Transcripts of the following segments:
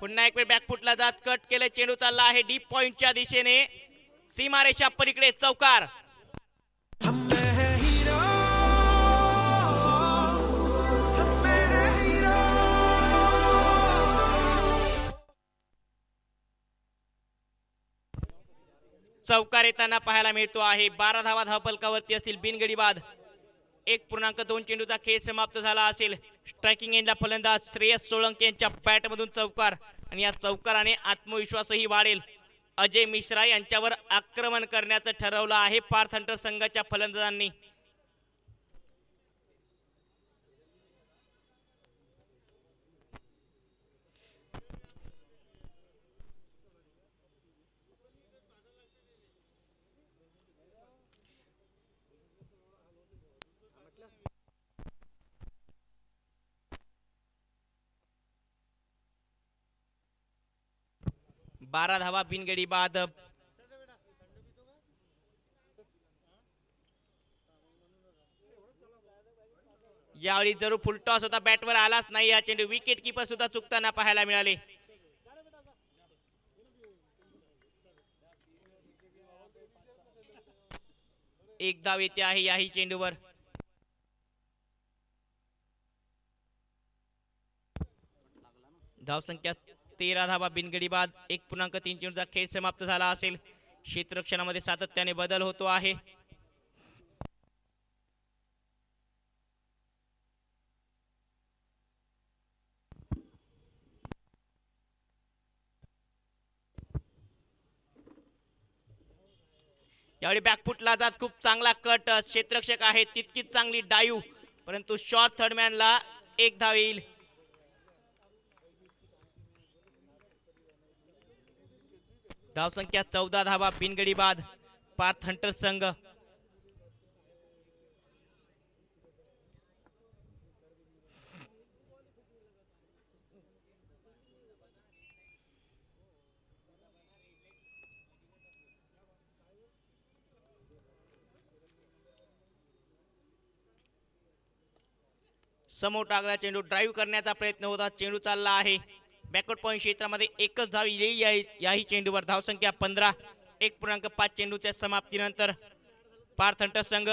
पुन्हा एक वेळ बॅकफुटला जात कट केले, चेंडू चालला आहे डीप पॉइंटच्या दिशेने, सीमारेषा पलीकडे चौकार. चौकार येताना पाहायला मिळतो आहे. 12 धावा धावफलकावरती असतील. बिनगडी बाद. 1.2 चेंडूचा खेळ समाप्त झाला असेल. स्ट्रायकिंग एंडला फलंदाज श्रेयस सोळंके यांच्या बॅटमधून चौकार आणि या चौकाराने आत्मविश्वासही वाढेल. अजय मिश्रा यांच्यावर आक्रमण करण्याचं ठरवलं आहे पार्थ हंटर संघाच्या फलंदाजांनी. बारा धावा बिनगडी बाद. यावेळी जरूर फुलटॉस होता, बॅटवर आलाच नाही हा चेंडू. विकेट किपर सुद्धा चुकताना पाहायला मिळाले. एक धाव येते आहे याही चेंडूवर. धावसंख्या 13 धावा बिनगडी बाद. 1.3 चेंडूचा खेळ समाप्त झाला असेल. क्षेत्ररक्षणामध्ये सातत्याने बदल होतो आहे. यावेळी बॅकफुटला जात खूप चांगला कट. क्षेत्ररक्षक आहे तितकीच चांगली डाईव्ह, परंतु शॉर्ट थर्डमॅनला एक धाव येईल. धावसंख्या 14 धावा बिनगडी बाद. पार्थ हंटर संघ. समोर टाकला चेंडू, ड्राईव्ह करण्याचा प्रयत्न होता. चेंडू चालला आहे बॅकवर्ड पॉइंट क्षेत्रामध्ये. एकच धाव येईल याही चेंडूवर. धावसंख्या 15. 1.5 चेंडूच्या समाप्तीनंतर पार्थ हंटर संघ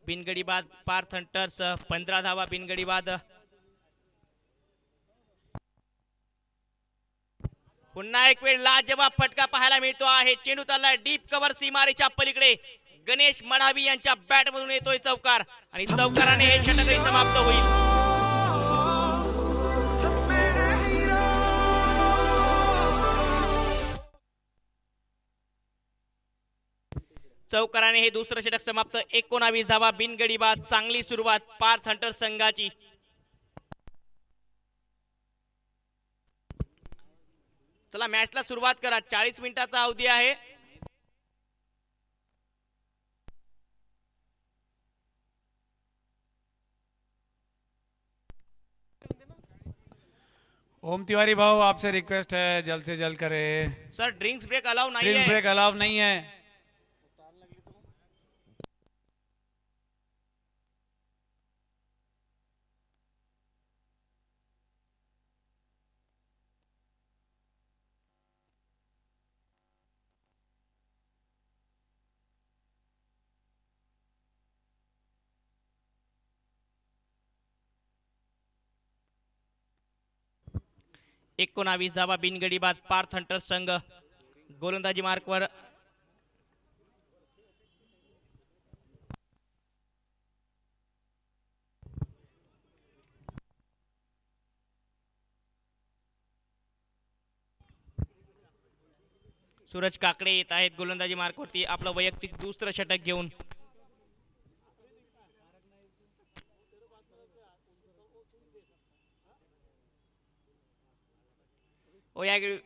बिनगडी बाद. पार्थ हंटर्स 15 धावा बिनगडी बाद. पुन्हा एक वेळ लाजवाब फटका पाहायला मिळतो आहे. चेंडू चाललाय डीप कव्हर सीमारेच्या पलीकडे. गणेश मडावी यांच्या बॅट मधून येतोय चौकार आणि चौकाराने हे षटकही समाप्त होईल. चौकाराने हे दुसरं षटक समाप्त. 19 धावा बिनगडी बाद. चांगली सुरुवात पार्थ हंटर संघाची. चला मॅचला सुरुवात करा. 40 मिनिटाचा अवधी आहे. ओम तिवारी भाऊ, आपसे रिक्वेस्ट है जल्द से जल्द करें. सर ड्रिंक्स ब्रेक अलाउ नहीं है. ड्रिंक्स ब्रेक अलाउ नहीं है. एकोणावीस धावा बिनगडी बाद. पार्थ हंटर संघ गोलंदाजी मार्कवर. सूरज काकडे येत आहेत गोलंदाजी मार्कवरती आपलं वैयक्तिक दुसरं षटक घेऊन.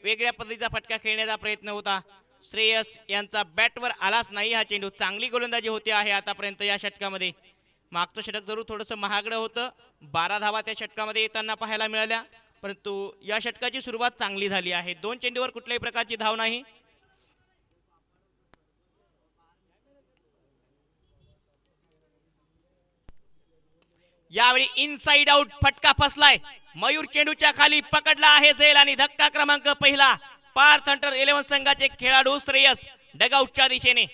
वेगळ्या पद्धतीचा फटका खेळण्याचा प्रयत्न होता. श्रेयस यांचा बॅटवर आलाच नाही हा चेंडू. चांगली गोलंदाजी होते आहे आतापर्यंत या षटकामध्ये. मागचं षटक जरूर थोडंसं महागडं होतं. 12 धावा त्या षटकामध्ये येताना पाहायला मिळाल्या, परंतु या षटकाची सुरुवात चांगली झाली आहे. 2 चेंडूवर कुठल्याही प्रकारची धाव नाही. यावेळी इनसाइड आउट फटका फसलाय. मयूर चेंडूच्या खाली पकडला आहे झेल आणि धक्का क्रमांक पहिला. पार्थ हंटर 11 संघाचे खेळाडू श्रेयस डगआउटच्या दिशेने.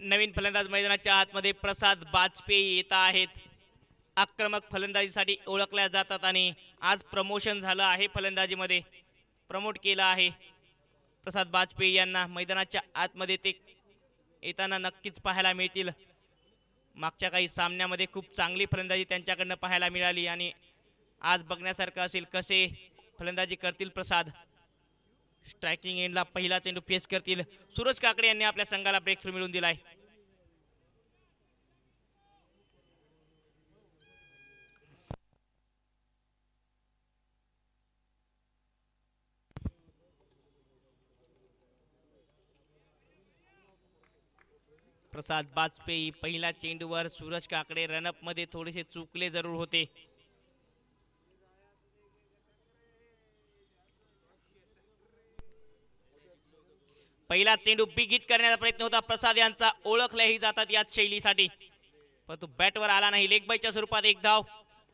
नवीन फलंदाज मैदानाच्या आतमध्ये प्रसाद बाजपेयी येत आहेत. आक्रमक फलंदाजीसाठी ओळखल्या जातात आणि आज प्रमोशन झालं आहे. फलंदाजीमध्ये प्रमोट केलं आहे प्रसाद बाजपेयी यांना. मैदानाच्या आतमध्ये ते येताना नक्कीच पाहायला मिळतील. मागच्या काही सामन्यामध्ये खूप चांगली फलंदाजी त्यांच्याकडनं पाहायला मिळाली आणि आज बघण्यासारखं असेल कसे फलंदाजी करतील प्रसाद. स्ट्रायकिंग एंडला पहिला चेंडू फेस करतील. सूरज काकडे यांनी आपल्या संघाला ब्रेक थ्रू मिळवून दिलाय. प्रसाद बाजपेयी पहिल्या चेंडूवर. सूरज काकडे रनअप मध्ये थोडेसे चुकले जरूर होते. पहिला चेंडू बिग हिट करण्याचा प्रयत्न होता प्रसाद यांचा. ओळखल्याही जातात याच शैलीसाठी, परंतु बॅटवर आला नाही. लेग बायच्या स्वरूपात एक धाव.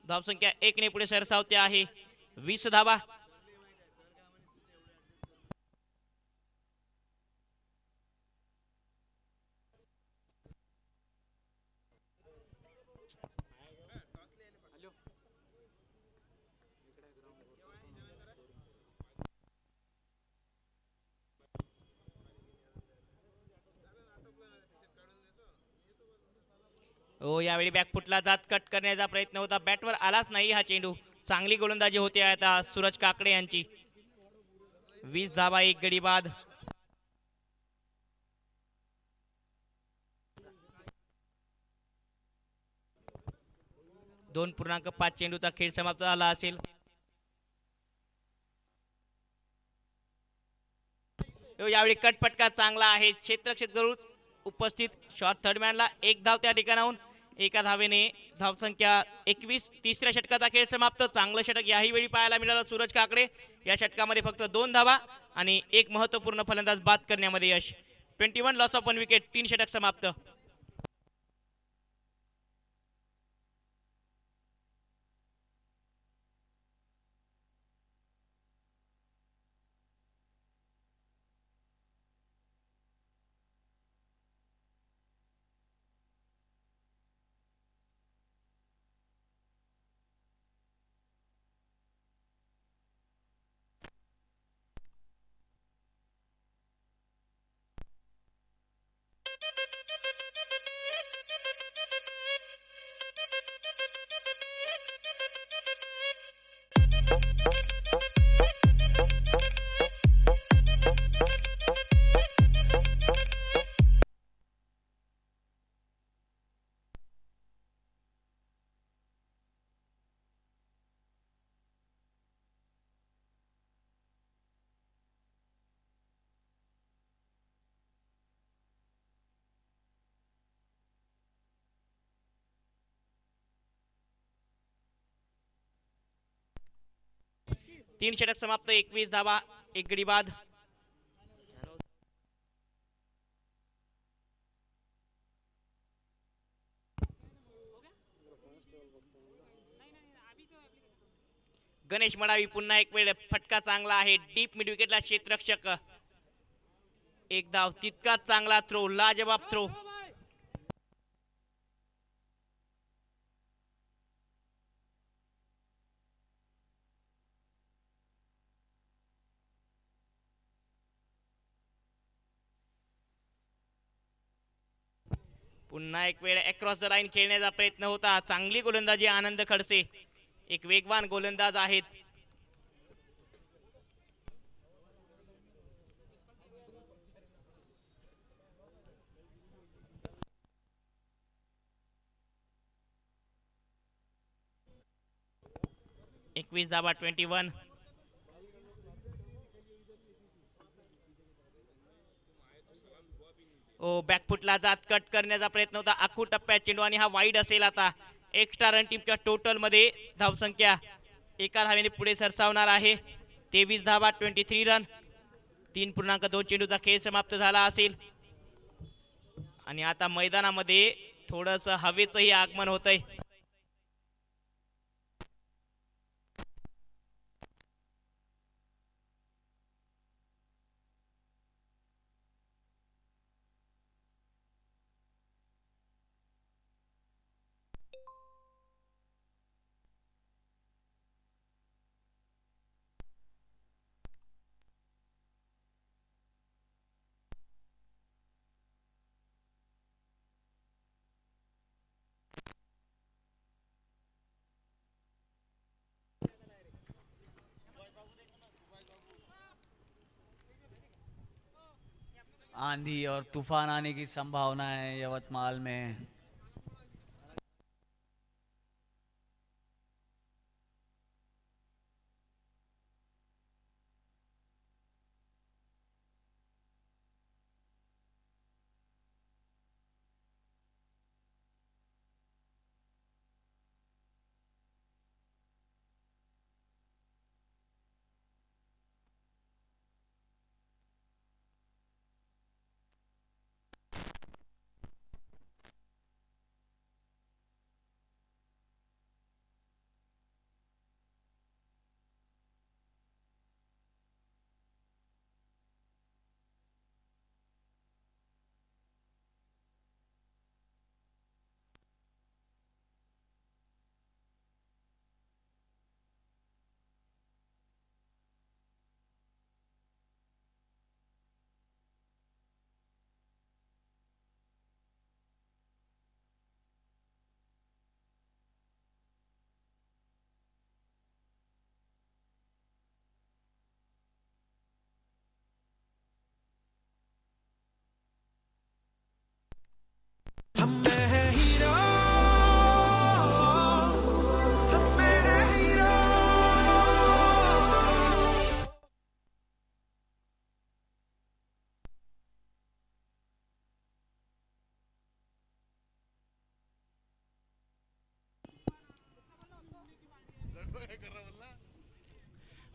धावसंख्या 1 ने पुढे सरसावते आहे. 20 धावा. हो, यावेळी बॅकफुटला जात कट करण्याचा प्रयत्न होता. बॅटवर आलाच नाही हा चेंडू. चांगली गोलंदाजी होते आता सूरज काकडे यांची. 20 धावा, 1 गडी बाद. दोन 2.5 चेंडूचा खेळ समाप्त झाला असेल. यावेळी कटफटका चांगला आहे. क्षेत्ररक्षक करून उपस्थित. शॉर्ट थर्डमॅनला एक धाव त्या ठिकाणाहून. एका धावेने धावसंख्या 21. तिसऱ्या षटकाचा खेळ समाप्त. चांगलं षटक याही वेळी पाहायला मिळालं सूरज काकडे. या षटकामध्ये फक्त 2 धावा आणि एक महत्त्वपूर्ण फलंदाज बाद करण्यामध्ये यश. 21 लॉस ऑफ 1 विकेट. 3 षटक समाप्त. तीन षटक समाप्त. 21 धावा, 1 गडी बाद. गणेश मडावी पुन्हा एक वेळ. फटका चांगला आहे. डीप मिड विकेटला क्षेत्ररक्षक. एक धाव. तितकाच चांगला थ्रो. लाजवाब थ्रो. पुन्हा एक वेळ अक्रॉस द लाईन खेळण्याचा प्रयत्न होता. चांगली गोलंदाजी आनंद खडसे, एक वेगवान गोलंदाज आहेत. एकवीस धावा 21. बॅकफुटला जात कट करण्याचा प्रयत्न होता. आखू टप्प्यात चेंडू आणि हा वाईड असेल. आता एक्स्ट्रा रन टीमच्या टोटल मध्ये धावसंख्या एका धावेने पुढे सरसावणार आहे. 23 धावा 23 रन. 3.2 चेंडूचा खेळ समाप्त झाला असेल आणि आता मैदानामध्ये थोडस हवेचंही आगमन होतंय. आंधी और तूफान आने की संभावना है यवतमाल में।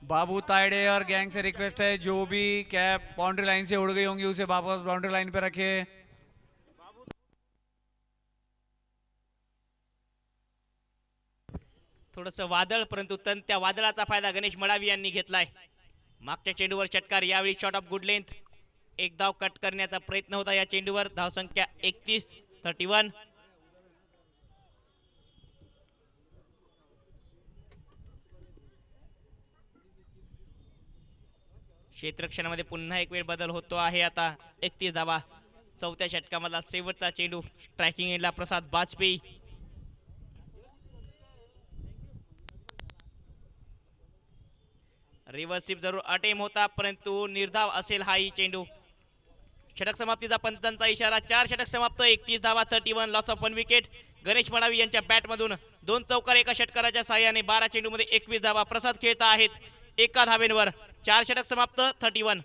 बाबू तायडे और गैंग से रिक्वेस्ट है, जो भी कैप बाउंड्री लाइन से उड़ गई होंगी उसे वापस बाउंड्री लाइन पे रखे. थोडस वादळ, परंतु त्या वादळाचा फायदा गणेश मडावी यांनी घेतलाय. मागच्या चेंडूवर षटकार, यावेळी शॉट ऑफ गुड लेंथ. एक धाव कट करण्याचा प्रयत्न होता या चेंडूवर. धावसंख्या 31. क्षेत्ररक्षणामध्ये पुन्हा एक वेळ बदल होतो आहे. आता 31 धावा. चौथ्या षटकामधला शेवटचा चेंडू. स्ट्रायकिंग एंडला प्रसाद वाजपेयी. रिव्हर्सिप जरूर अटेम होता, परंतु निर्धाव असेल हाही चेंडू. षटक समाप्तीचा पंचांचा इशारा. 4 षटक समाप्त. 31 धावा 31. Loss of 1 wicket. Ganesh Madavi यांच्या बॅटमधून 2 चौकार एका षटकाराच्या साहाय्याने 12 चेंडूमध्ये 21 धावा. प्रसाद खेळत आहेत एका धावेवर. 4 षटक समाप्त. 31.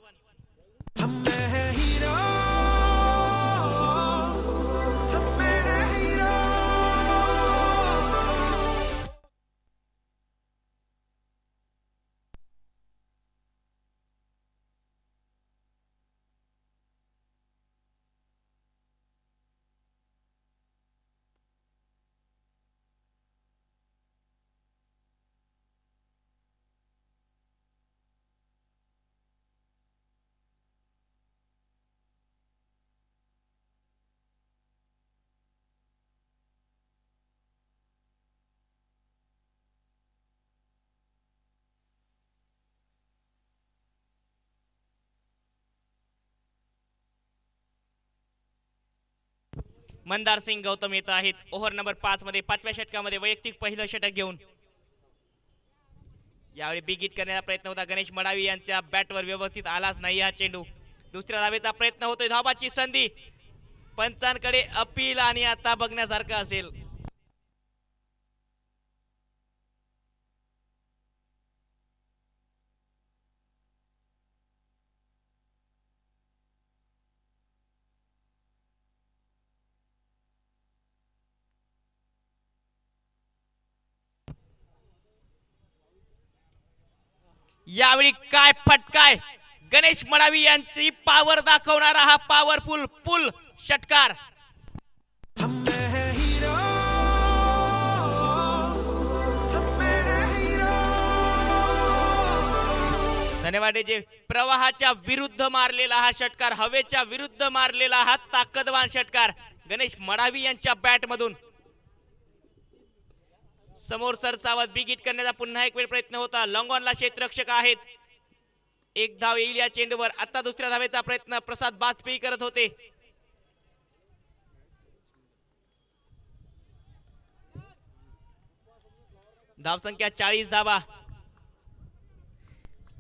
मंदार सिंग गौतम येत आहेत ओव्हर नंबर 5 मध्ये 5व्या षटकामध्ये वैयक्तिक पहिलं षटक घेऊन. यावेळी बिग हिट करण्याचा प्रयत्न होता गणेश मडावी यांच्या बॅटवर व्यवस्थित आलाच नाही हा चेंडू. दुसऱ्या धावेचा प्रयत्न होतोय धाबाची संधी पंचांकडे अपील आणि आता बघण्यासारखं असेल. यावेळी काय फटकाय गणेश मडावी यांची पावर दाखवणारा हा पॉवरफुल पुल षटकार. धन्यवाद जे प्रवाहाच्या विरुद्ध मारलेला हा षटकार, हवेच्या विरुद्ध मारलेला हा ताकदवान षटकार गणेश मडावी यांच्या बॅट मधून. समोर सरसावत बिग हिट करण्याचा पुन्हा एक वेळ प्रयत्न होता. लॉंग ऑनला क्षेत्ररक्षक आहेत. एक धाव येईल या चेंडूवर. आता दुसऱ्या धावेचा प्रयत्न प्रसाद बाजपेयी करत होते. धावसंख्या 40 धावा.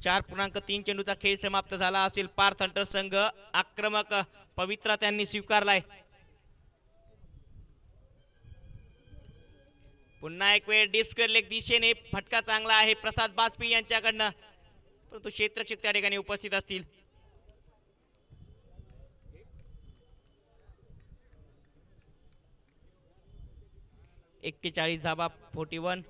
4.3 चेंडूचा खेळ समाप्त झाला असेल. पार्थ हंटर संघ आक्रमक पवित्रा त्यांनी स्वीकारलाय. पुन्हा एक वेळ डीप स्क्वेअर लेग दिशेने फटका चांगला आहे प्रसाद बाजपेयी यांच्याकडनं, परंतु क्षेत्ररक्षक त्या ठिकाणी उपस्थित असतील. एक्केचाळीस धाबा 41.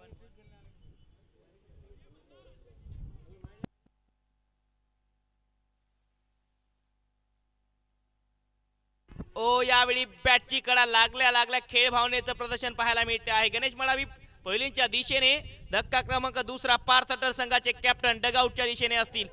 ओ यावेळी बॅटची कडा लागल्या खेळ भावनेचं प्रदर्शन पाहायला मिळते आहे. गणेश मडावी पहिलींच्या दिशेने, धक्का क्रमांक दुसरा पार्थ हंटर संघाचे कॅप्टन डगआउटच्या दिशेने असतील.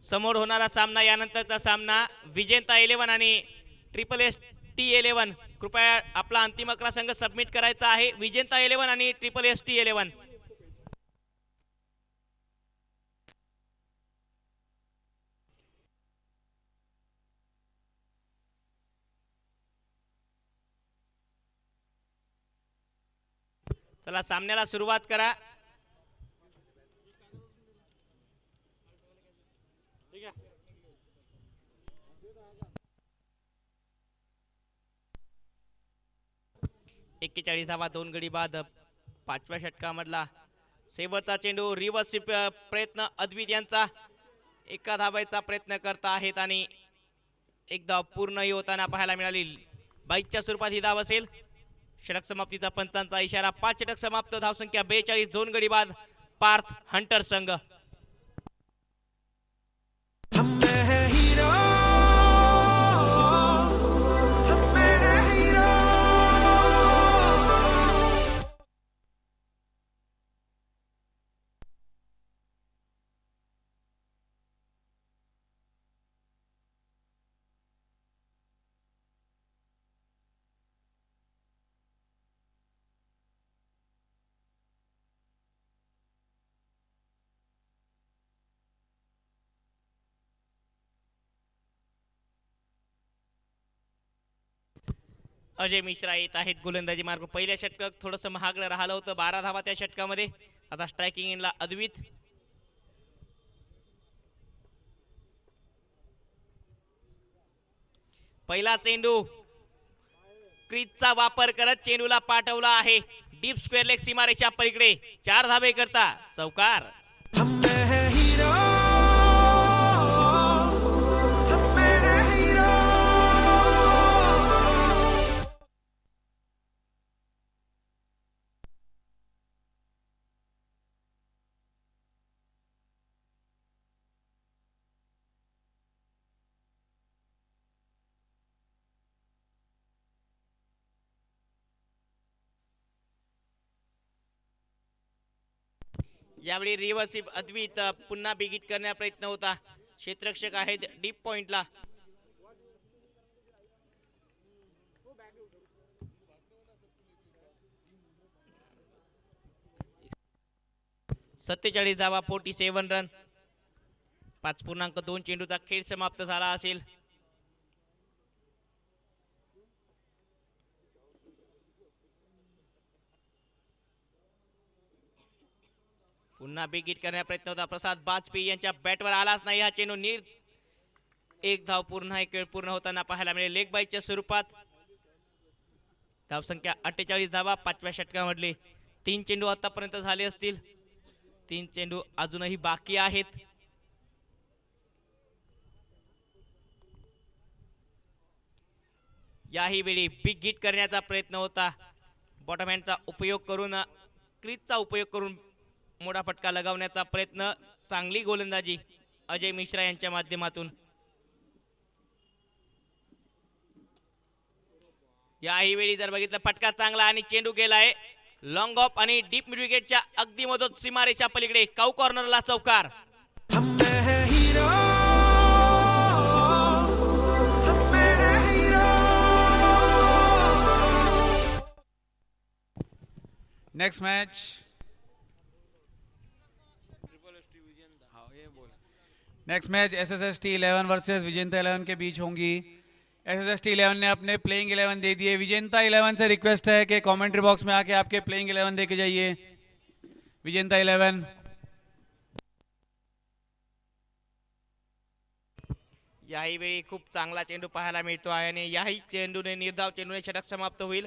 समोर होणारा सामना, यानंतरचा सामना विजेता 11 आणि SST11. कृपया आपला अंतिम 11 संघ सबमिट करायचा आहे. विजेता 11 आणि SST11. चला सामन्याला सुरुवात करा. एक्केचाळीस धावा 2 गडी बाद. 5व्या षटकामधला शेवटचा चेंडू. रिव्हर्स प्रयत्न अद्वित यांचा. एका धावायचा प्रयत्न करता आहेत आणि एक धाव पूर्णही होताना पाहायला मिळाली. 22च्या स्वरूपात ही धाव असेल. षटक समाप्तीचा पंचांचा इशारा. 5 षटक समाप्त. धावसंख्या 42. 2 गडी बाद. पार्थ हंटर संघ. अजय मिश्रा येत आहेत गोलंदाजी मार्ग. पहिल्या षटकात थोडंसं महागडं राहिलं होतं. 12 धावा त्या षटकामध्ये. आता स्ट्रायकिंग एंडला अद्वित. पहिला चेंडू क्रीजचा वापर करत चेंडूला पाठवला आहे डीप स्क्वेअर लेग सीमारेषा पलीकडे. 4 धावे करता चौकार. यावेळी रिव्हर्सिव अद्वित पुन्हा बिगिट करण्याचा प्रयत्न होता. क्षेत्ररक्षक आहेत डीप पॉइंटला. सत्तेचाळीस धावा 47 रन. 5.2 चेंडूचा खेळ समाप्त झाला असेल. पुन्हा बिगिट करण्याचा प्रयत्न होता. प्रसाद बाजपेयी यांच्या बॅटवर आलाच नाही हा चेंडू. एक धाव पूर्ण हा खेळ पूर्ण होताना पाहायला मिळेल लेग बायच्या स्वरूपात. धावसंख्या 48 धावा 5व्या षटकामधले 3 चेंडू आतापर्यंत झाले असतील. 3 चेंडू अजूनही बाकी आहेत. याही वेळी बिग हिट करण्याचा प्रयत्न होता. बॉटम हँडचा उपयोग करून क्रीजचा उपयोग करून मोठा फटका लगावण्याचा प्रयत्न. चांगली गोलंदाजी अजय मिश्रा यांच्या माध्यमातून. याही वेळी जर बघितलं फटका चांगला आणि चेंडू गेलाय लॉंग ऑफ आणि डीप मिड विकेटच्या अगदी मधोत सीमारेषा पलीकडे काऊ कॉर्नरला चौकार. Next match SSST 11 versus Vijenta 11 के बीच होंगी. SSST 11 ने अपने प्लेइंग 11 दे दिए. विजेंता 11 से रिक्वेस्ट है कि कमेंट्री बॉक्स में आके आपके प्लेइंग 11 दे के जाइए. विजेंता 11. याही वेळी खूप चांगला चेंडू पाहायला मिळतो आहे आणि याही चेंडूने निर्धाव चेंडूने षटक समाप्त होईल.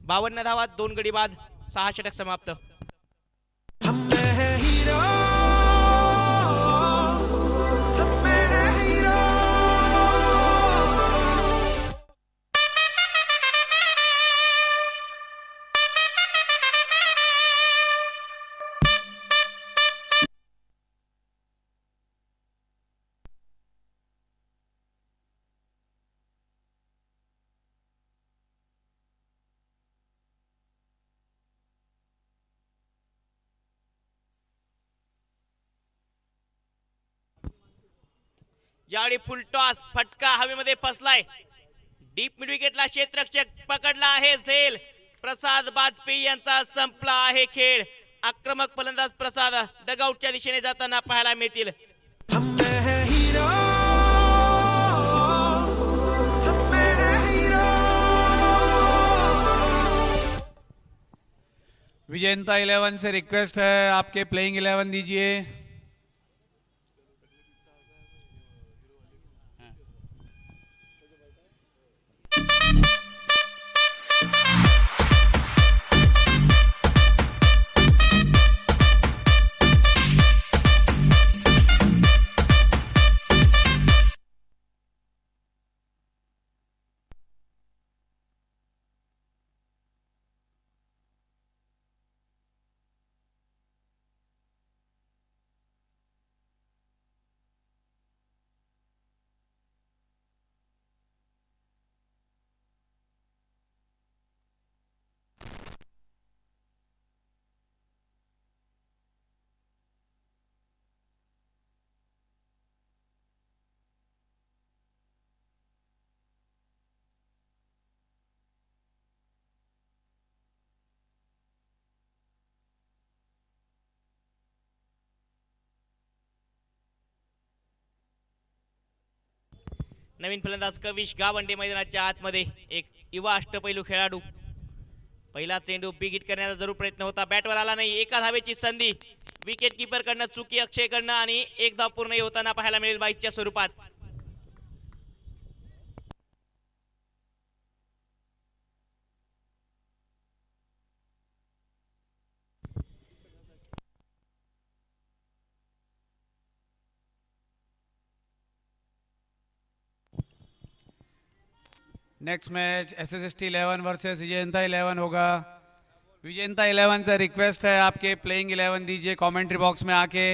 बावन्न धावा 2 गडी बाद 6 षटक समाप्त. यावेळी फुल टॉस फटका हवेमध्ये फसलाय. डीप मिड विकेटला क्षेत्ररक्षक पकडला आहे झेल. प्रसाद बाजपेयी यांचा संपला आहे खेळ. आक्रमक फलंदाज प्रसाद डगआउटच्या दिशेने जाताना पाहायला मिळतील. विजेंता 11 से रिक्वेस्ट है आपके प्लेइंग 11 दीजिए. नवीन फलंदाज कविश गावंडे मैदानाच्या आतमध्ये. एक युवा अष्टपैलू खेळाडू. पहिला चेंडू बिग हिट करण्याचा जरूर प्रयत्न होता. बॅटवर आला नाही. एका धावेची संधी विकेट कीपर कडनं चुकी अक्षय कडनं आणि एक धाव पूर्ण होताना पाहायला मिळेल बाईकच्या स्वरूपात. Next match SSST 11 versus Vijenta 11 होगा. विजेंता 11 से रिक्वेस्ट है आपके प्लेइंग 11 दीजिए कमेंट्री बॉक्स में आके.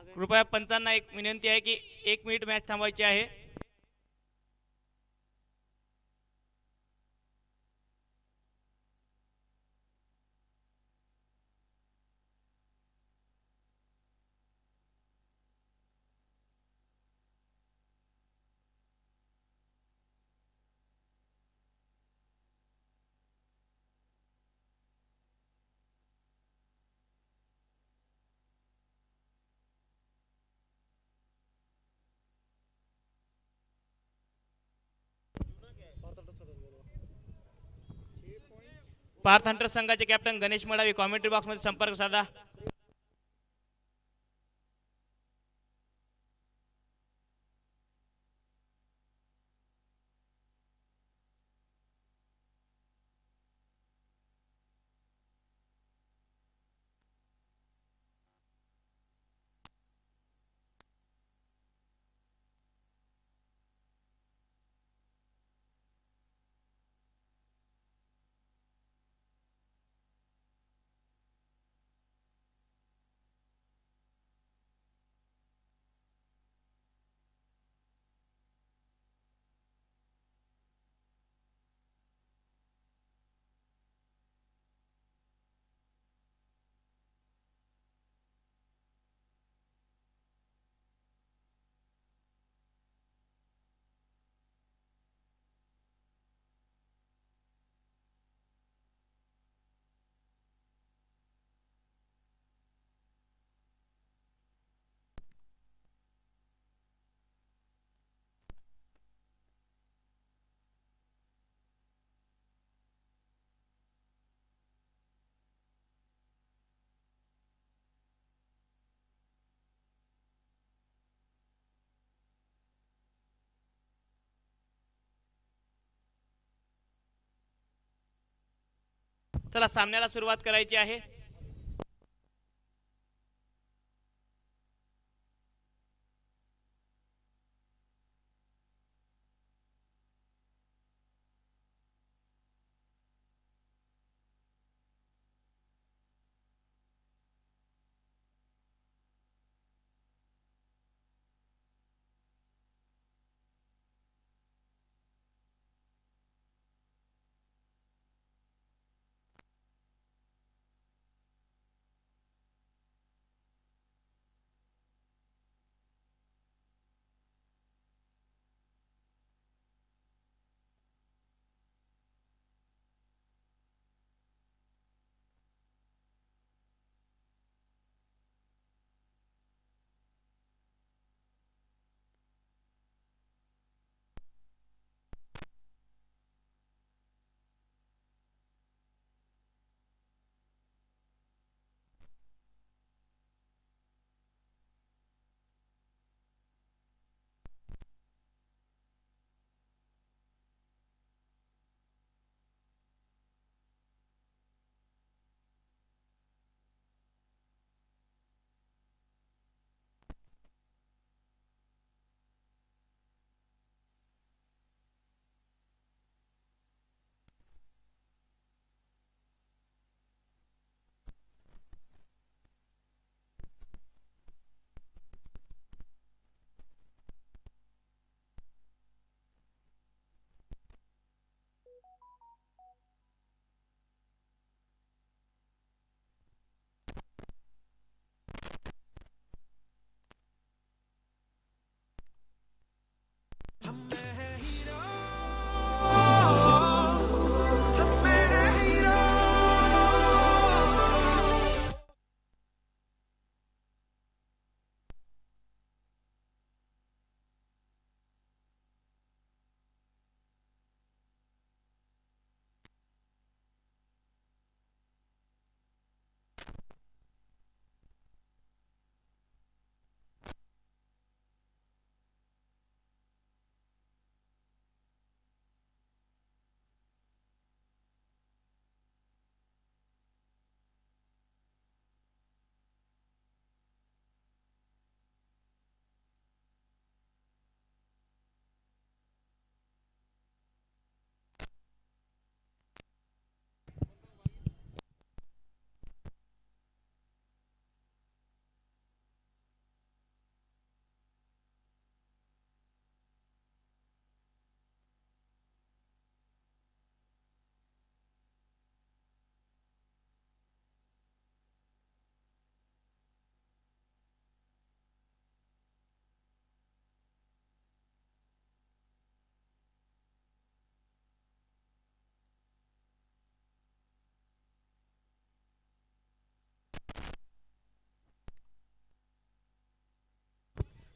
कृपया पंचांना एक विनंती आहे की 1 मिनिट मॅच थांबवायची आहे. पार्थ हंटर संघाचे कॅप्टन गणेश मडावी कॉमेंट्री बॉक्समध्ये संपर्क साधा. चला सामन्याला सुरुवात करायची आहे.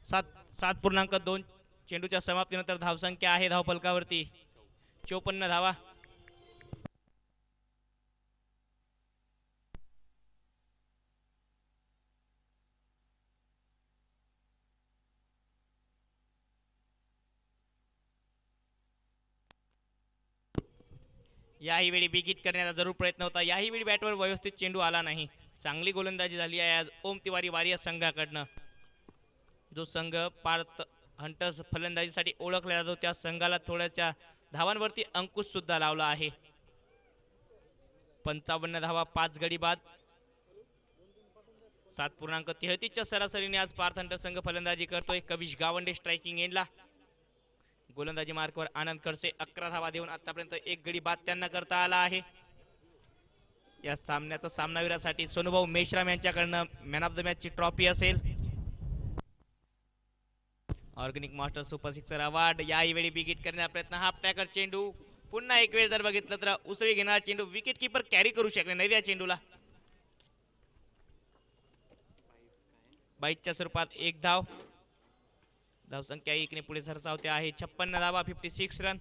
7.2 चेंडूच्या समाप्तीनंतर धावसंख्या आहे धावफलकावरती 54 धावा. याही वेळी बिग हिट करण्याचा जरूर प्रयत्न होता. याही वेळी बॅटवर व्यवस्थित चेंडू आला नाही. चांगली गोलंदाजी झाली आहे आज ओम तिवारी वारियर्स संघाकडनं. जो संघ पार्थ हंटर्स फलंदाजीसाठी ओळखला जातो त्या संघाला थोड्याच्या धावांवरती अंकुश सुद्धा लावला आहे. 55 धावा 5 गडी बाद. 7.33 सरासरीने आज पार्थ हंटर संघ फलंदाजी करतोय. कविश गावंडे स्ट्रायकिंग एंडला. गोलंदाजी मार्कवर आनंद खडसे 11 धावा देऊन आतापर्यंत 1 गडी बाद त्यांना करता आला आहे. या सामन्याचा सामनावीरासाठी सोनूभाऊ मेश्राम यांच्याकडनं मॅन ऑफ द मॅचची ट्रॉफी असेल. Organic master super sixer award. याही वेळी विकेट करण्याचा प्रयत्न. हाफ टॅकर चेंडू. पुन्हा एक वेळ जर बघितलं तर उसळी घेणारा चेंडू विकेट किपर कॅरी करू शकले नाही त्या चेंडूला. 22च्या स्वरूपात 1 धाव. धावसंख्या 1 ने पुढे सरसावते आहे. 56 धावा 56 रन.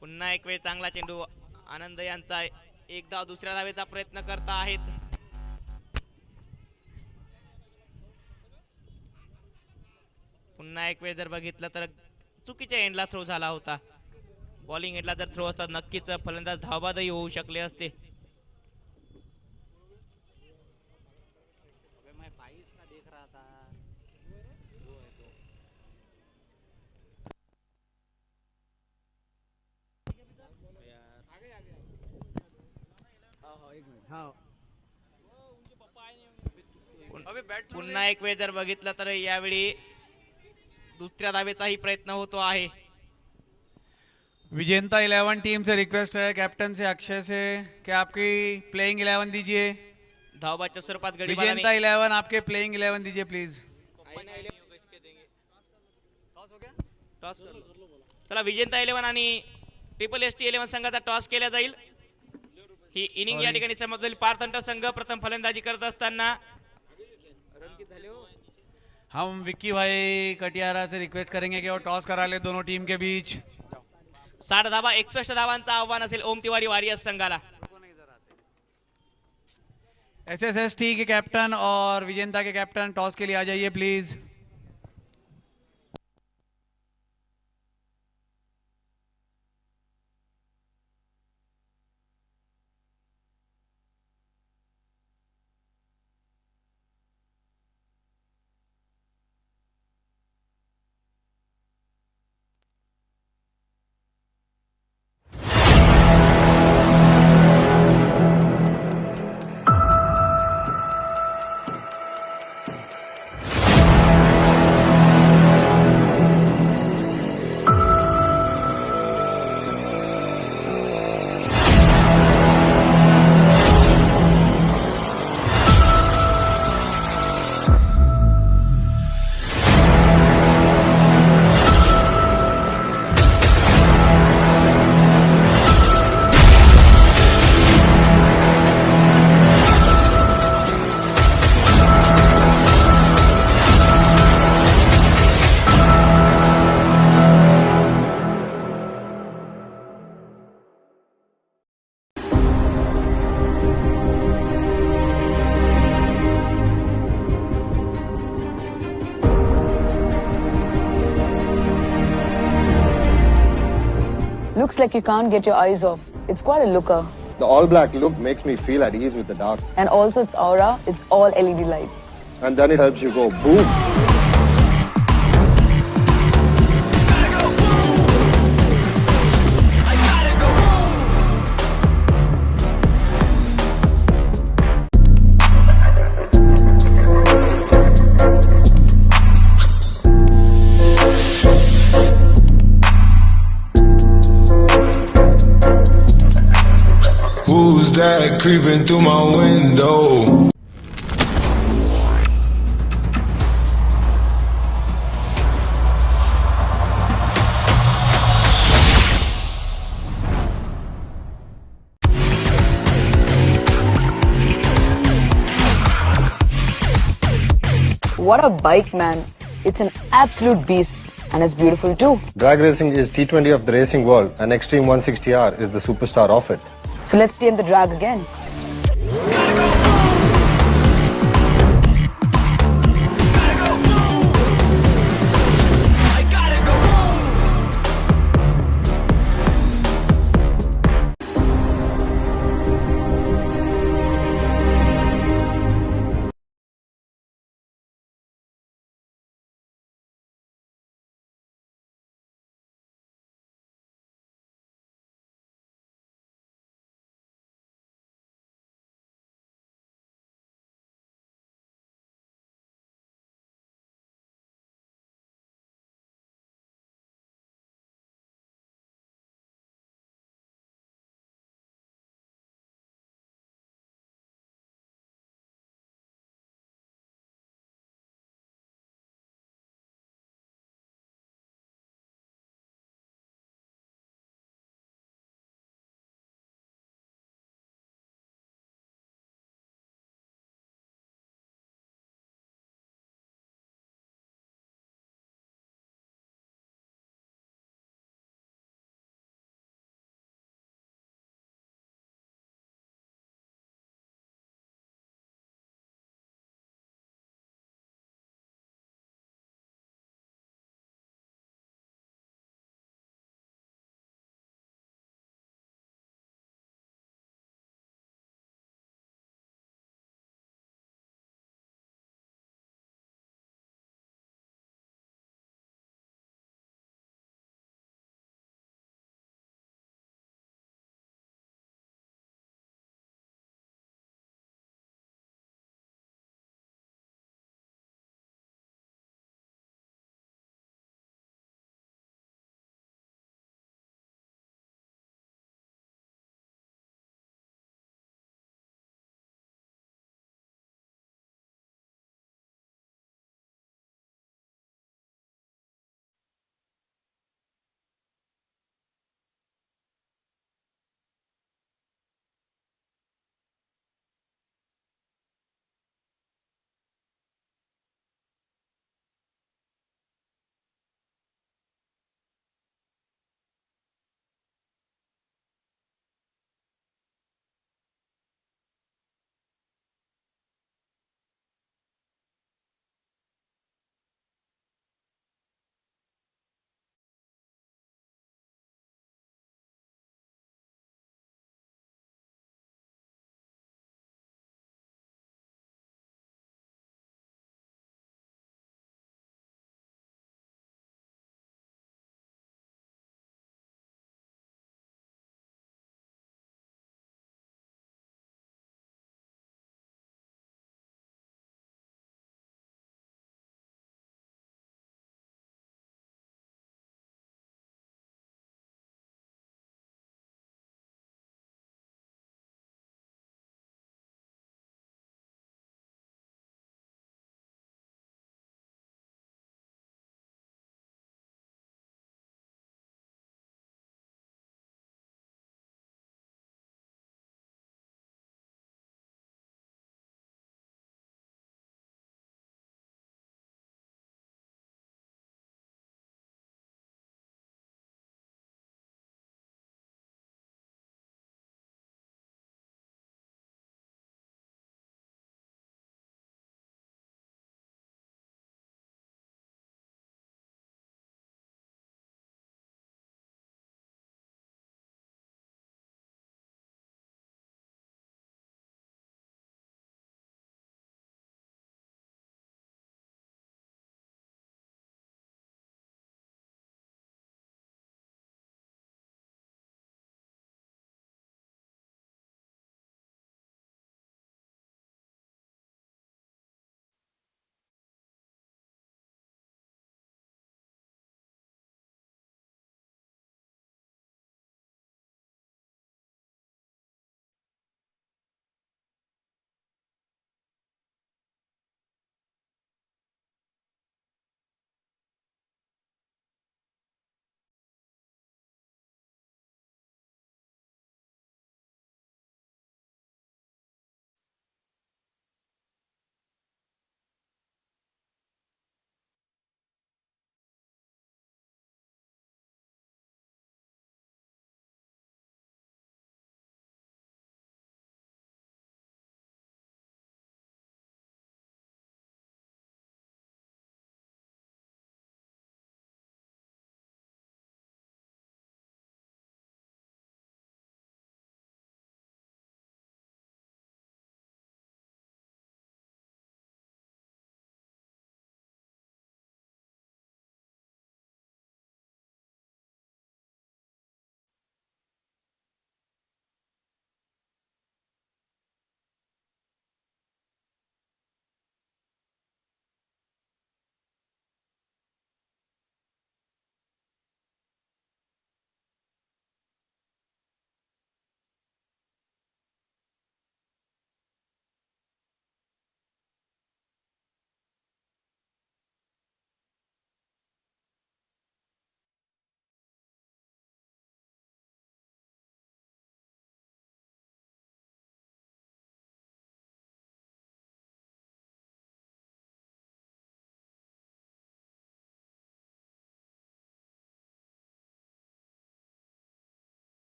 पुन्हा एक वेळ चांगला चेंडू. आनंद यांचा 1 धाव. दुसऱ्या धावेचा प्रयत्न करता आहेत. पुन्हा एक वेळ जर बघितलं तर चुकीच्या एंडला थ्रो झाला होता. बॉलिंग एंडला जर थ्रो असता नक्कीच फलंदाज धावबादही होऊ शकले असते. पुन्हा एक वेळ जर बघितलं तर यावेळी दुसऱ्या धावेचाही प्रयत्न होतो आहे. विजेता 11 टीम से रिक्वेस्ट है कैप्टन से अक्षय से कि आपकी प्लेइंग 11 दीजिए. धावबादच्या स्वरूपात गडी विजेता 11 आपके प्लेइंग 11 दीजिए प्लीज. टॉस चला विजेता 11 आणि ट्रिपल ST 11 संघाचा टॉस केला जाईल. ही इनिंग या ठिकाणी समाप्त झाली. पार्थ हंटर संघ प्रथम फलंदाजी करत असताना हम विक्की भाई कटियारा से रिक्वेस्ट करेंगे कि वो टॉस करा ले दोनों टीम के बीच. 60 धावा 61 धावांचा आव्हान असेल ओम तिवारी वारियर्स संघाला. SSST के कैप्टन और विजेता के कैप्टन टॉस के लिए आ जाइए please. Looks like you can't get your eyes off. It's quite a looker. The all-black look makes me feel at ease with the dark. And also its aura, it's all LED lights. And then it helps you go boom. Who's that creeping through my window? what a bike, man. It's an absolute beast and it's beautiful too. Drag racing is T20 of the racing world, and Extreme 160R is the superstar of it. So let's stay in the drag again.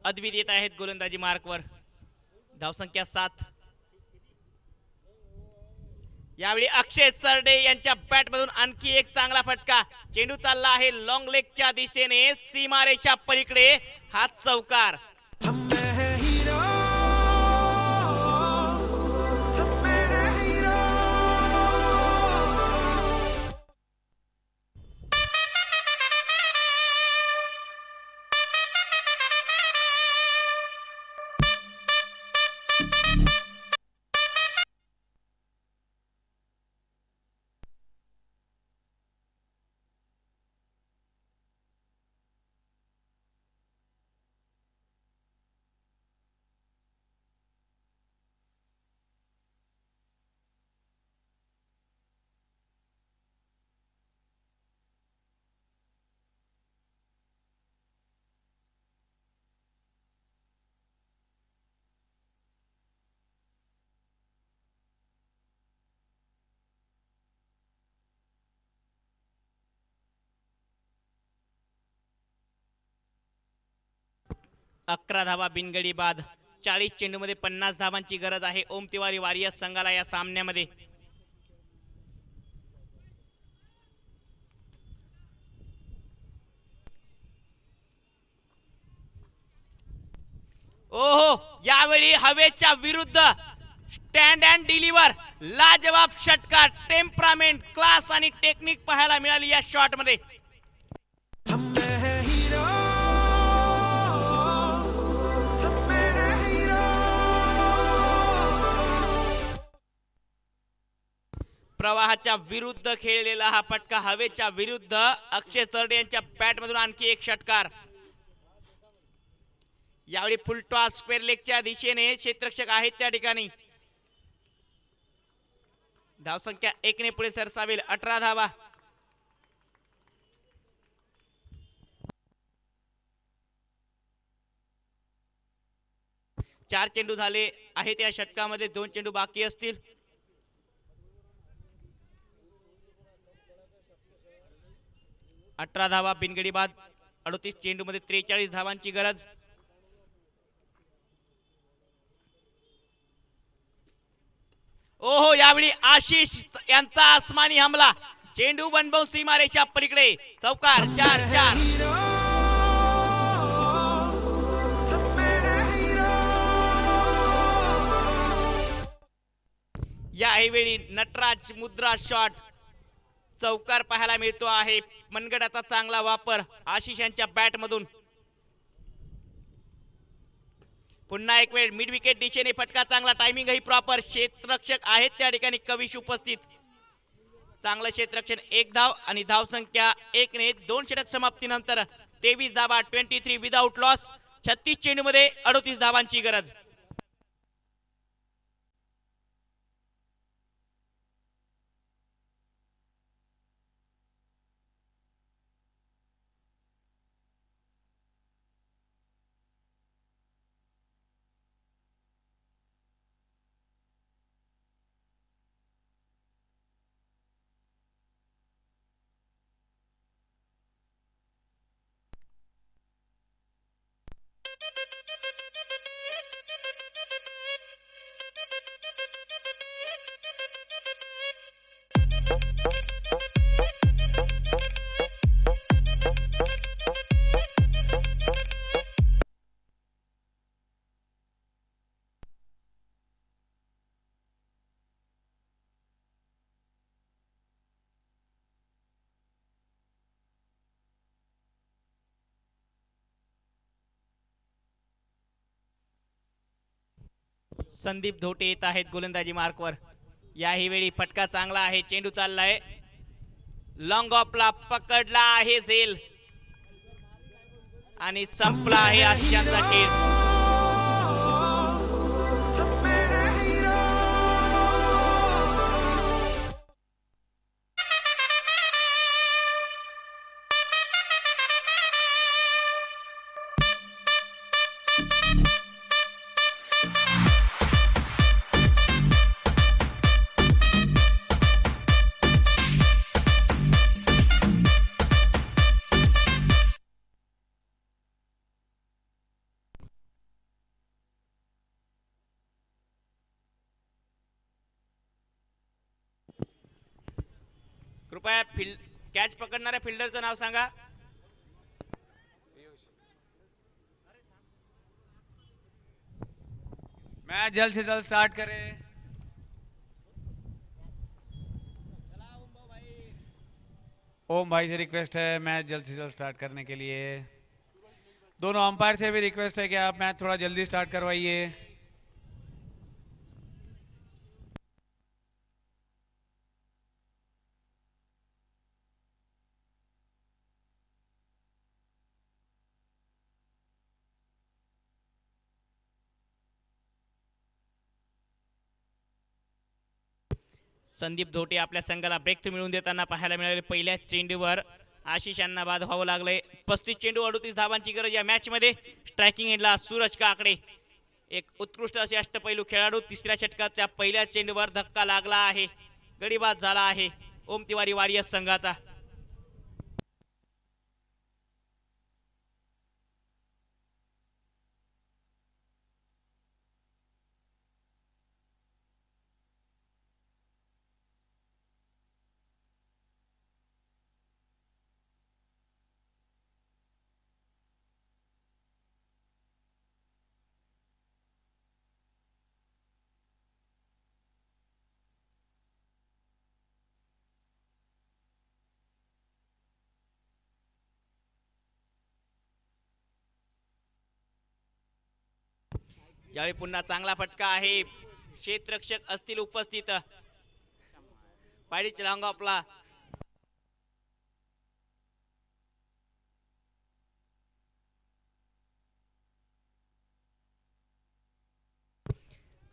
अद्वित येत आहेत गोलंदाजी मार्कवर. धावसंख्या 7. यावेळी अक्षय चरडे यांच्या बॅटमधून आणखी एक चांगला फटका. चेंडू चालला आहे लॉंग लेगच्या दिशेने, सीमारेच्या पलीकडे. हात चौकार. अकरा धावा बिनगडी बाद. 40 चेंडूमध्ये 50 धावांची गरज आहे ओम तिवारी वॉरियर्स संघाला या सामन्यामध्ये. ओहो, यावेळी हवेच्या विरुद्ध स्टँड अँड डिलिव्हर. लाजवाब षटकार. टेम्परामेंट, क्लास आणि टेक्निक पाहायला मिळाली या शॉट मध्ये. प्रवाहाच्या विरुद्ध खेळलेला हा फटका. हवेच्या विरुद्ध. अक्षय चरडे यांच्या बॅटमधून आणखी एक षटकार. यावेळी फुलटॉस स्क्वेअर लेगच्या दिशेने. क्षेत्ररक्षक आहेत त्या ठिकाणी. धावसंख्या 1 ने पुढे सरसावेल. 18 धावा. चार चेंडू झाले आहेत या षटकामध्ये. 2 चेंडू बाकी असतील. अठरा धावा बिनगडी बाद. 38 चेंडू मध्ये 43 धावांची गरज. ओहो, यावेळी आशिष यांचा आसमानी हमला. चेंडू बनवून सीमारेच्या पलीकडे. चौकार. 4-4. यावेळी नटराज मुद्रा शॉट. चौकार पाहायला मिळतो आहे. मनगटाचा चांगला वापर आशिष यांच्या बॅट मधून. पुन्हा एक वेळ मिड विकेट दिशेने फटका. चांगला टायमिंग ही प्रॉपर. क्षेत्ररक्षक आहेत त्या ठिकाणी कविश उपस्थित. चांगलं क्षेत्ररक्षण. 1 धाव आणि धाव संख्या 1 ने. 2 षटक समाप्तीनंतर 23 धावा. 23 विदाउट लॉस. 36 चेंडू मध्ये 38 धावांची गरज. संदीप धोटे येत आहेत गोलंदाजी मार्कवर. याही वेळी फटका चांगला आहे. चेंडू चाललाय लॉंग ऑफला. पकडला आहे झेल आणि संपला आहे आशिषांचा खेळ. कृपया कॅच पकडणाऱ्या फिल्डरचं नाव सांगा. मैच जल्द से जल्द स्टार्ट करें. ओम भाई से रिक्वेस्ट है मैच जल्द से जल्द स्टार्ट करने के लिए. दोनों अंपायर से भी रिक्वेस्ट है कि आप मैच थोड़ा जल्दी स्टार्ट करवाइए. संदीप धोटे आपल्या संघाला ब्रेक मिळवून देताना पाहायला मिळाले. पहिल्या चेंडूवर आशिष यांना बाद व्हावं लागलंय. 35 चेंडू 38 धावांची गरज या मॅच मध्ये. स्ट्रायकिंग एंडला सूरज काकडे एक उत्कृष्ट असे अष्टपैलू खेळाडू. तिसऱ्या षटकाच्या पहिल्या चेंडूवर धक्का लागला आहे, गडीबाद झाला आहे ओम तिवारी वॉरियर्स संघाचा. यावेळी पुन्हा चांगला फटका आहे. क्षेत्ररक्षक असतील उपस्थित. पायडी चलांगा आपला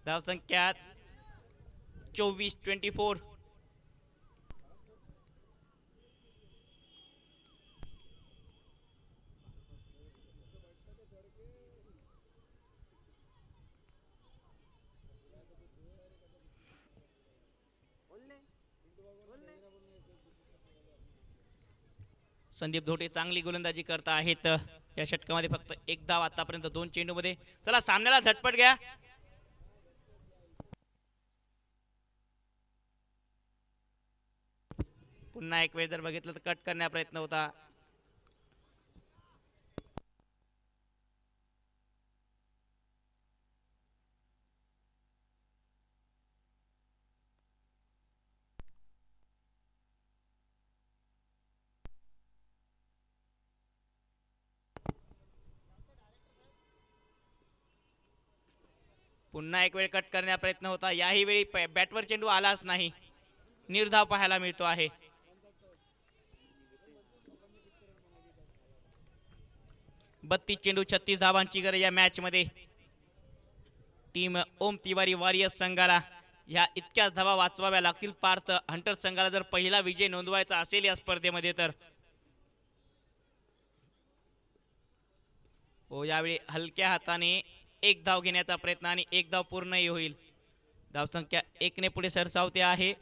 धावसंख्या 24-24. संदीप धोटे चांगली गोलंदाजी करत आहेत. या षटकामध्ये फक्त एक धाव आतापर्यंत 2 चेंडूमध्ये. चला सामन्याला झटपट घ्या. पुन्हा एक वेळ जर बघितलं तर कट करण्याचा प्रयत्न होता. पुन्हा एक वेळ कट करण्याचा प्रयत्न होता. याही वेळी बॅटवर चेंडू आलाच नाही. निर्धाव पाहायला मिळतो आहे. 32 चेंडू 36 धावांची गरज या मॅच मध्ये. टीम ओम तिवारी वॉरियर्स संघाला ह्या इतक्याच धावा वाचवाव्या लागतील. पार्थ हंटर संघाला जर पहिला विजय नोंदवायचा असेल या स्पर्धेमध्ये तर. हो, यावेळी हलक्या हाताने एक धाव घेण्याचा प्रयत्न आणि एक धाव पूर्णही होईल. धावसंख्या 1 ने पुढे सरसावते आहे.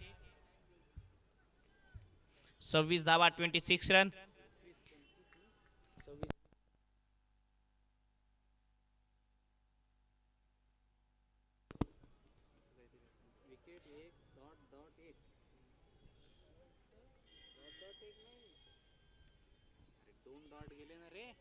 26 धावा 26 रन. रे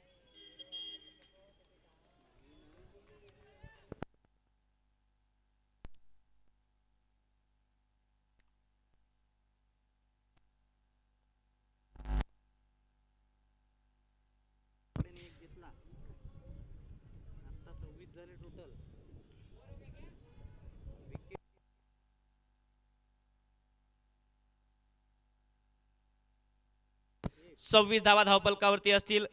26 धावा धावपलकावरती असतील.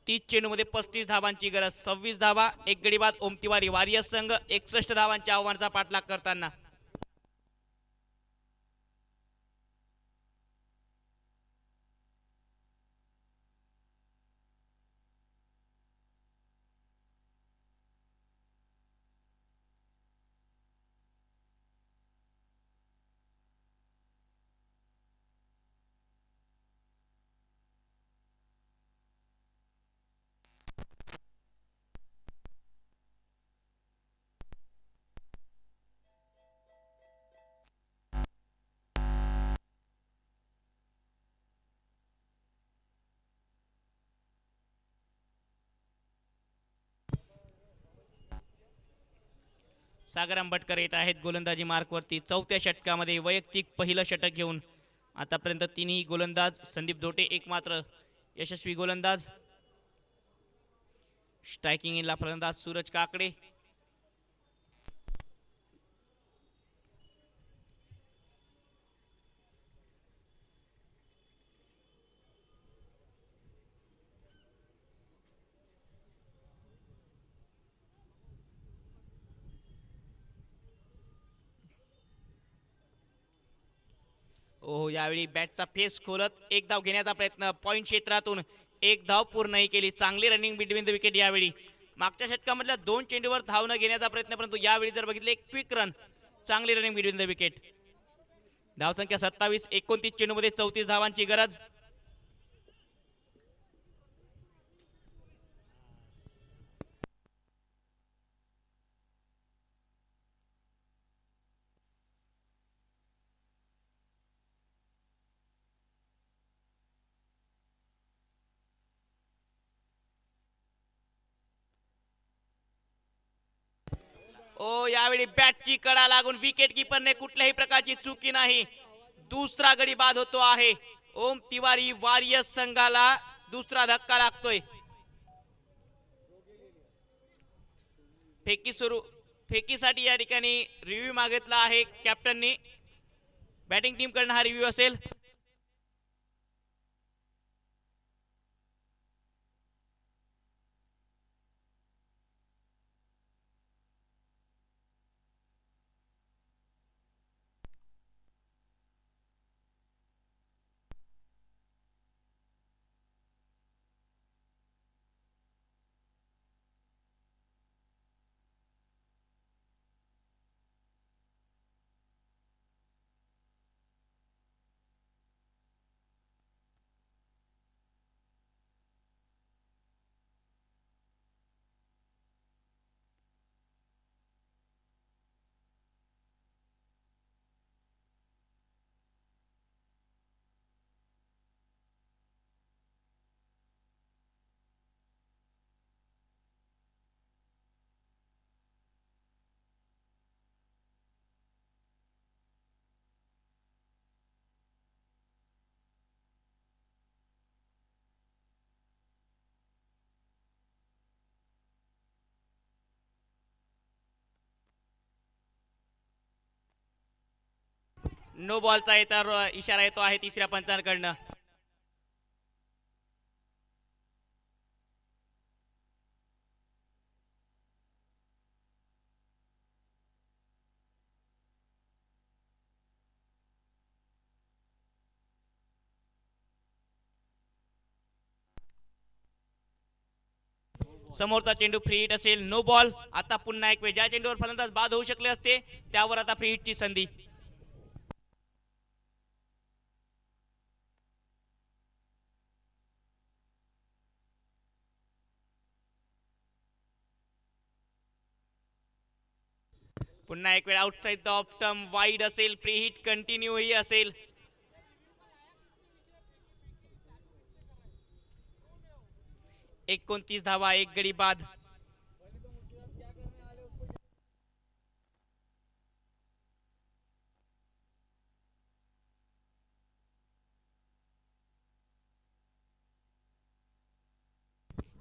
30 चेंडूमध्ये 35 धावांची गरज. 26 धावा, एक गडीबाद. ओम तिवारी वॉरियर्स संघ 61 धावांच्या आव्हानाचा पाठलाग करताना. सागर आंबटकर येत आहेत गोलंदाजी मार्कवरती. चौथ्या षटकामध्ये वैयक्तिक पहिलं षटक घेऊन आतापर्यंत तिन्ही गोलंदाज. संदीप धोटे एकमात्र यशस्वी गोलंदाज. स्ट्रायकिंग इनला फलंदाज सूरज काकडे. ओ यावेळी बॅटचा फेस खोलत एक धाव घेण्याचा प्रयत्न. पॉइंट क्षेत्रातून एक धाव पूर्णही केली. चांगली रनिंग बिटवीन द विकेट यावेळी. मागच्या षटकामधल्या 2 चेंडूवर धाव न घेण्याचा प्रयत्न, परंतु यावेळी जर बघितले एक क्विक रन. चांगली रनिंग बिटवीन द विकेट. धावसंख्या 27. 29 चेंडूमध्ये 34 धावांची गरज. ओ यावेळी बॅटची कडा लागून विकेट किपरने कुठल्याही प्रकारची चुकी नाही. दुसरा गडी बाद होतो आहे. ओम तिवारी वॉरियर्स संघाला दुसरा धक्का लागतोय. फेकीसाठी या ठिकाणी रिव्ह्यू मागितला आहे कॅप्टननी. बॅटिंग टीम कडून हा रिव्ह्यू असेल. नो बॉलचा इशारा येतो आहे तिसऱ्या पंचांकडनं. समोरचा चेंडू फ्री हिट असेल. No ball. आता पुन्हा एक वेळ ज्या चेंडूवर फलंदाज बाद होऊ शकले असते त्यावर आता फ्री हिटची संधी. पुन्हा एक वेळ outside the off stump wide असेल. फ्री हिट कंटिन्यू ही असेल. एकोणतीस धावा, एक गडी बाद.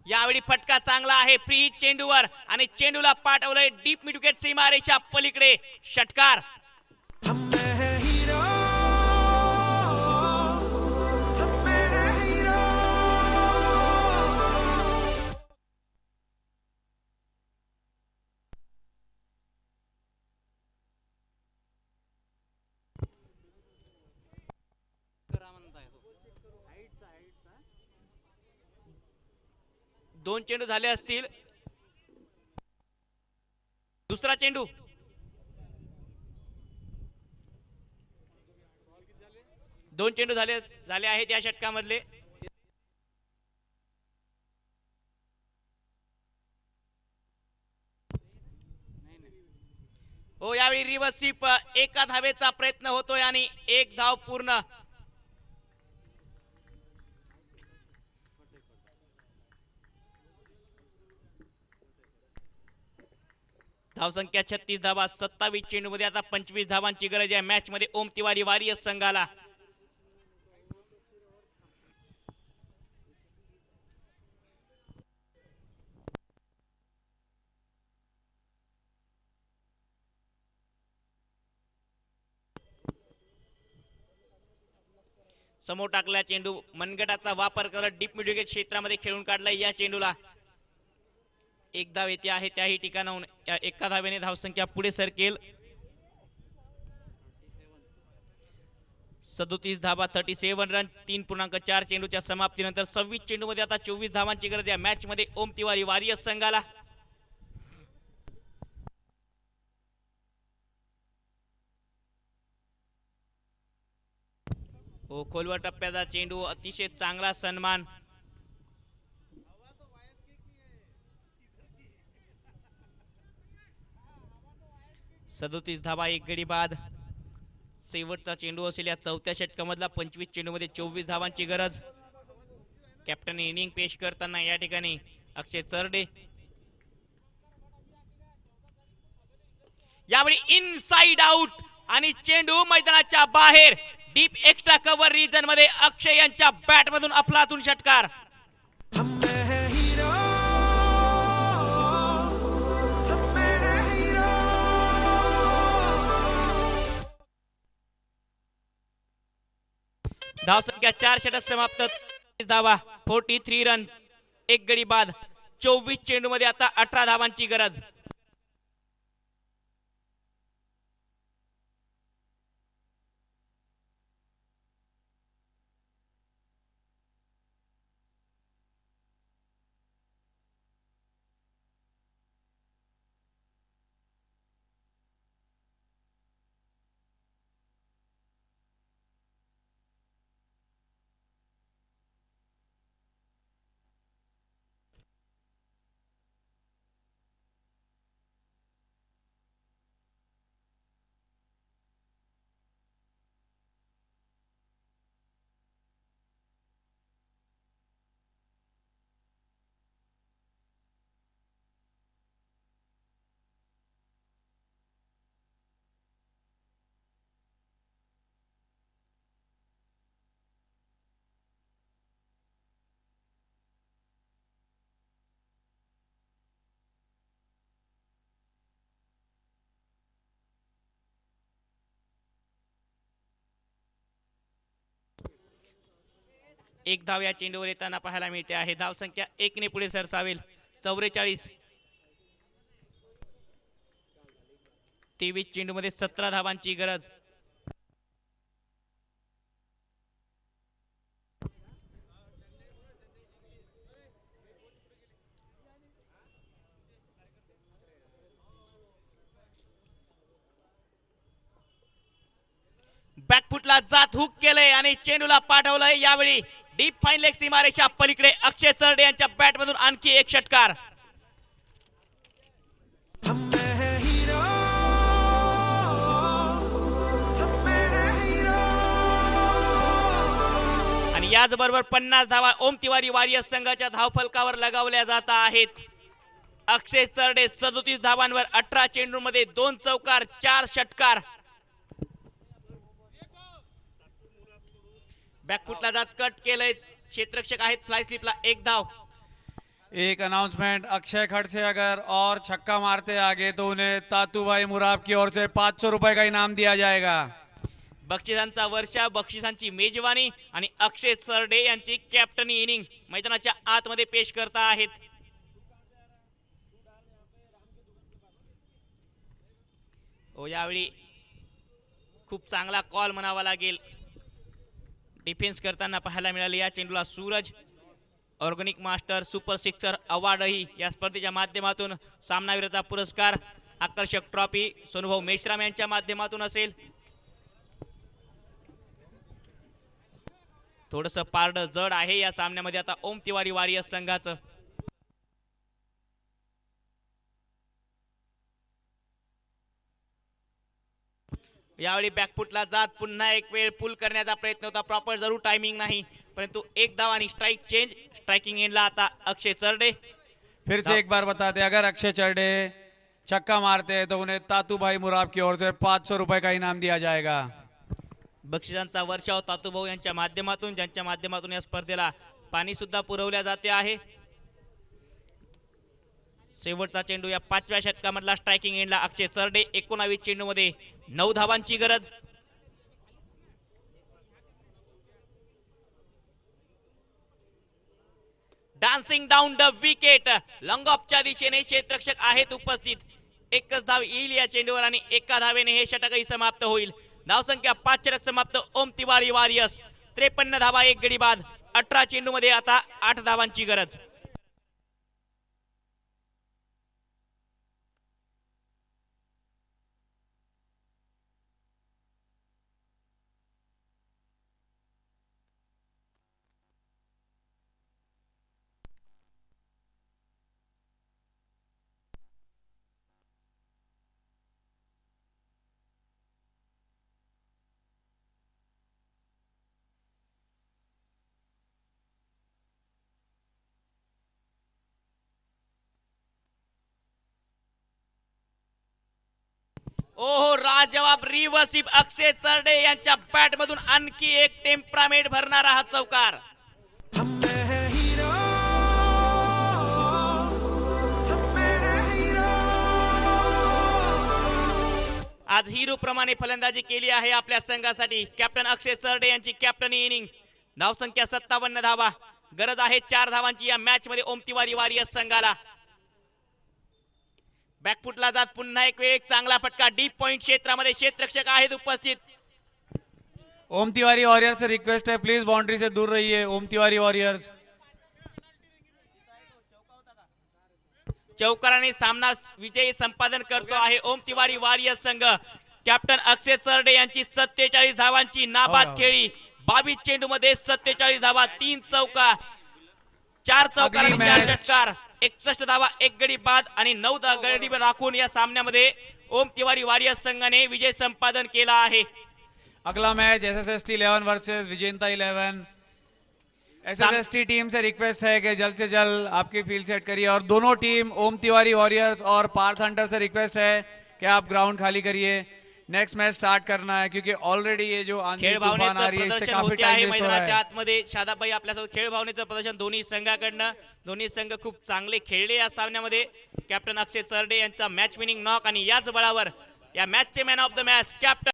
यावेळी फटका चांगला आहे फ्री हिट चेंडूवर आणि चेंडूला पाठवलंय डीप मिड विकेट सीमारेषा पलीकडे. षटकार. दोन चेंडू झाले असतील. दुसरा चेंडू. दोन चेंडू झाले आहेत या षटकामधले. हो यावेळी रिव्हर्स स्वीप. एका धावेचा प्रयत्न होतोय आणि एक धाव पूर्ण. धावसंख्या 36 धावा. 27 चेंडूमध्ये आता 25 धावांची गरज आहे मॅच मध्ये ओम तिवारी वारियर्स संघाला. समोर टाकला चेंडू, मनगटाचा वापर करत डीप मिड विकेट क्षेत्रामध्ये खेळून काढला. या चेंडूला एक धाव येते आहे. त्याही ठिकाणाहून एका धावेने धावसंख्या पुढे सरकेल. 37 धावा, 37 रन, 3.4 चेंडूच्या समाप्तीनंतर 26 चेंडूमध्ये आता 24 धावांची गरज आहे मॅच मध्ये ओम तिवारी वारियर्स संघाला. खोलवर टप्प्याचा चेंडू, अतिशय चांगला सन्मान. सदोतीस धावा, एक गडी बाद. शेवटचा चेंडू असेल या चौथ्या षटकामधला. 25 चेंडूमध्ये 24 धावांची गरज. कॅप्टन इनिंग पेश करताना या ठिकाणी अक्षय चरडे. यावेळी इनसाइड आउट आणि चेंडू मैदानाच्या बाहेर. डीप एक्स्ट्रा कव्हर रिजन मध्ये अक्षय यांच्या बॅट मधून अफलातून षटकार. धावसंख्या 4 षटक समाप्त. 30 धावा, 43 रन, एक गडी बाद. 24 चेंडू मध्ये आता 18 धावांची गरज. एक धाव या चेंडूवर येताना पाहायला मिळते आहे. धावसंख्या 1 ने पुढे सरसावेल. 44. 23 चेंडूमध्ये 17 धावांची गरज. बॅकफुटला जात हुक केलंय आणि चेंडूला पाठवलंय. यावेळी डीप फाईन लेग सीमारेषा पलीकडे अक्षय चरडे यांच्या बॅट मधून आणखी एक षटकार. आणि याचबरोबर 50 धावा ओम तिवारी वारियर्स संघाच्या धावफलकावर लगावल्या जात आहेत. अक्षय चरडे 37 धावांवर 18 चेंडूमध्ये 2 चौकार, 4 षटकार. बॅकफुटला जात कट केलंय. क्षेत्ररक्षक आहेत फ्लाय स्लिपला. एक धाव. एक अनाउंसमेंट, अक्षय खट से अगर और छक्का मारते आगे तो उन्हें तातू भाई मुराब की ओर से 500 रुपए का इनाम दिया जाएगा. बक्षिसांचा वर्षा, बक्षिसांची मेजवानी आणि अक्षय चरडे यांची कॅप्टनी इनिंग मैदानाच्या आतमध्ये पेश करता आहेत. यावेळी खूप चांगला कॉल म्हणावा लागेल. डिफेन्स करताना पाहायला मिळाले. या चेंडूला Suraj organic master super sixer अवॉर्डही या स्पर्धेच्या माध्यमातून सामनावीराचा पुरस्कार, आकर्षक ट्रॉफी सोनूभाऊ मेश्राम यांच्या माध्यमातून असेल. थोडंसं पारड जड आहे या सामन्यामध्ये आता ओम तिवारी वारियर्स संघाचं. यावेळी बॅकफुटला जात पुन्हा एक वेळ पुल करण्याचा प्रयत्न होता. प्रॉपर जरूर टायमिंग नाही, परंतु एक धाव आणि स्ट्राइक चेंज. स्ट्राइकिंग एंडला आता अक्षय चरडे. फिर से एक बार बता दें, अगर अक्षय चरडे छक्का मारते हैं तो उन्हें तातू भाई मुराब की ओर से 500 रुपए का इनाम दिया जाएगा। बक्षिसांचा वर्षाव तातूभाऊ यांच्या माध्यमातून, ज्यांच्या माध्यमातून या स्पर्धेला पाणी सुद्धा पुरवल्या जाते आहे। शेवटचा चेंडू या 5व्या षटकामधला स्ट्रायकिंग एंडला अक्षय चरडे, 19 चेंडूमध्ये 9 धावांची गरज। Dancing down the wicket, long ऑफच्या दिशेने क्षेत्ररक्षक आहेत उपस्थित। एकच धाव येईल या चेंडूवर आणि एका धावेने हे षटकही समाप्त होईल। धावसंख्या 5 षटक समाप्त। ओम तिवारी वॉरियर्स 53 धावा, 1 गडी बाद। 18 चेंडूमध्ये आता 8 धावांची गरज। ओहो, राजवाब रिव्हर्सिव अक्षय चरडे यांच्या बॅट मधून आणखी एक टेम्परामेंट भरणारा हा चौकार। आज हिरो प्रमाणे फलंदाजी केली आहे आपल्या संघासाठी कॅप्टन अक्षय चरडे यांची कॅप्टनी इनिंग। धावसंख्या 57 धावा, गरज आहे 4 धावांची या मॅच मध्ये ओम तिवारी वॉरियर्स संघाला। बॅकफुटला जात पुन्हा एक वेळ, एक चांगला फटका डीप पॉइंट क्षेत्रामध्ये, क्षेत्ररक्षक आहेत उपस्थित। ओम तिवारी वॉरियर्स से रिक्वेस्ट है, प्लीज बाउंड्री से दूर रहिए। ओम तिवारी वॉरियर्स चौकाराने सामना विजयी संपादन करतो आहे ओम तिवारी वॉरियर्स संघ। कॅप्टन अक्षय चरडे यांची 47 धावांची नाबाद खेळी। 22 चेंडूमध्ये 47 धावा, 3 चौका, 4 चौकार आणि 4 षटकार, 61 धावा, 1 गडी बाद आणि 9 गडी राखून या सामन्यामध्ये ओम तिवारी वॉरियर्स संघाने विजय संपादन केला आहे। अगला match SSST 11 versus Vijenta 11। SSST team से रिक्वेस्ट है कि जल्द से जल्द आपकी फील्ड सेट करिए और दोनों टीम ओम तिवारी वॉरियर्स और पार्थ हंटर से रिक्वेस्ट है कि आप ग्राउंड खाली करिए। नेक्स्ट मैच स्टार्ट करना है क्योंकि ऑलरेडी ये जो आंधी खेळ तूफान आ भावनेचं रही है इससे प्रदर्शन काफी होते आहे टाइम वेस्ट हो रहा मैदानाच्या है। आतमध्ये। शादाबाई आपल्यासोबत खेळ भावनेचं प्रदर्शन दोन्ही संघाकडनं, दोन्ही संघ खूप चांगले खेळले या सामन्यामध्ये। कॅप्टन अक्षय चरडे यांचा मॅच विनिंग नॉक आणि याच बळावर या मॅचचे man of the match captain